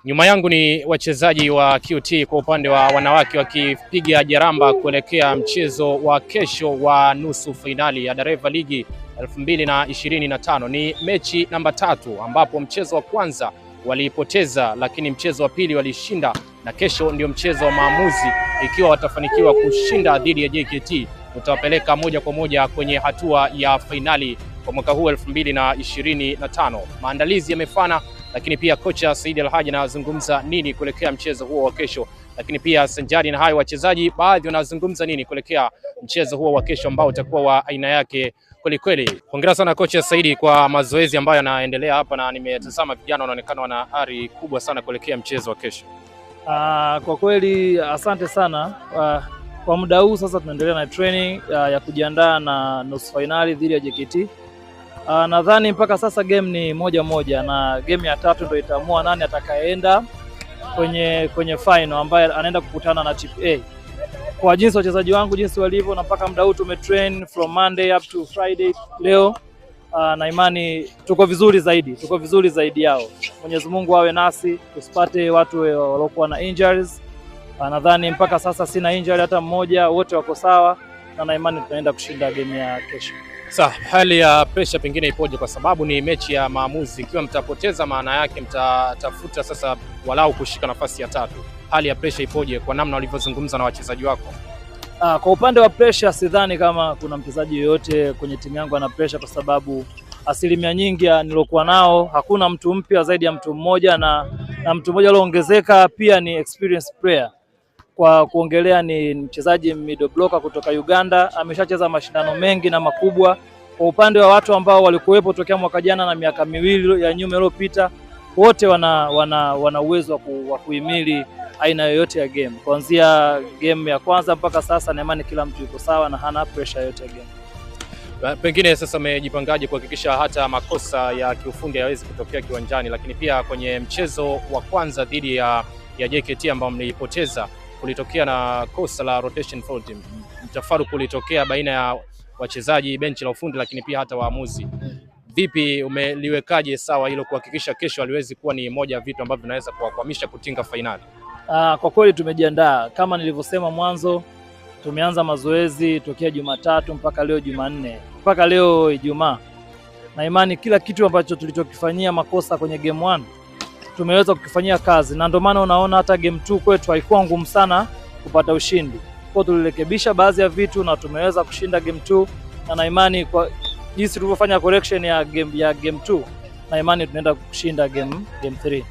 Nyuma yangu ni wachezaji wa QT kwa upande wa wanawake wakipiga jaramba kuelekea mchezo wa kesho wa nusu fainali ya Dareva Ligi 2025. Ni mechi namba 3 ambapo mchezo wa kwanza walipoteza, lakini mchezo wa pili walishinda, na kesho ndio mchezo wa maamuzi. Ikiwa watafanikiwa kushinda dhidi ya JKT, utawapeleka moja kwa moja kwenye hatua ya fainali kwa mwaka huu 2025. Maandalizi yamefana, lakini pia kocha Said Alhaji anazungumza nini kuelekea mchezo huo wa kesho, lakini pia sanjari na hayo wachezaji baadhi wanazungumza nini kuelekea mchezo huo wa kesho ambao utakuwa wa aina yake kweli kweli. Hongera sana kocha Said kwa mazoezi ambayo yanaendelea hapa, na nimetazama vijana wanaonekana wana ari kubwa sana kuelekea mchezo wa kesho. Kwa kweli asante sana. Kwa muda huu sasa tunaendelea na training ya kujiandaa na nusu finali dhidi ya JKT. Nadhani mpaka sasa game ni 1-1 na game ya 3 ndio itaamua nani atakayeenda kwenye final ambaye anaenda kukutana na Tip A. Kwa jinsi wachezaji wangu jinsi walivyo, na mpaka muda huu tumetrain from Monday up to Friday leo, na imani tuko vizuri zaidi yao. Mwenyezi Mungu awe nasi tusipate watu waliokuwa na injuries. Nadhani mpaka sasa sina injury hata mmoja, wote wako sawa, na imani tunaenda kushinda game ya kesho. Sasa hali ya pressure pengine ipoje, kwa sababu ni mechi ya maamuzi? Ikiwa mtapoteza, maana yake mtatafuta sasa walau kushika nafasi ya 3. Hali ya pressure ipoje kwa namna walivyozungumza na wachezaji wako? Kwa upande wa pressure sidhani kama kuna mchezaji yoyote kwenye timu yangu ana pressure, kwa sababu asilimia nyingi nilokuwa nao hakuna mtu mpya zaidi ya mtu mmoja, na mtu mmoja aliongezeka pia ni experience player. Kwa kuongelea ni mchezaji middle blocker kutoka Uganda, ameshacheza mashindano mengi na makubwa. Kwa upande wa watu ambao walikuwepo tokea mwaka jana na miaka miwili ya nyuma iliyopita, wote wana uwezo wa kuhimili aina yoyote ya game. Kuanzia game ya kwanza mpaka sasa, na imani kila mtu yuko sawa na hana pressure yoyote ya game. Pengine sasa umejipangaje kuhakikisha hata makosa ya kiufundi hayawezi kutokea kiwanjani? Lakini pia kwenye mchezo wa kwanza dhidi ya JKT ambao mlipoteza, kulitokea na kosa la rotation fault, mtafaruku kulitokea baina ya wachezaji, benchi la ufundi, lakini pia hata waamuzi. Vipi umeliwekaje sawa hilo kuhakikisha kesho haliwezi kuwa ni moja ya vitu ambavyo vinaweza kuwakwamisha kutinga fainali? Kwa kweli tumejiandaa kama nilivyosema mwanzo. Tumeanza mazoezi tokea Jumatatu mpaka leo Jumanne, mpaka leo Ijumaa, na imani kila kitu ambacho tulichokifanyia makosa kwenye game 1 tumeweza kukifanyia kazi, na ndio maana unaona hata game 2 kwetu haikuwa ngumu sana kupata ushindi. Kwa tulirekebisha baadhi ya vitu na tumeweza kushinda game 2, na imani kwa jinsi tulivyofanya correction ya game 2, na imani tunaenda kushinda game 3.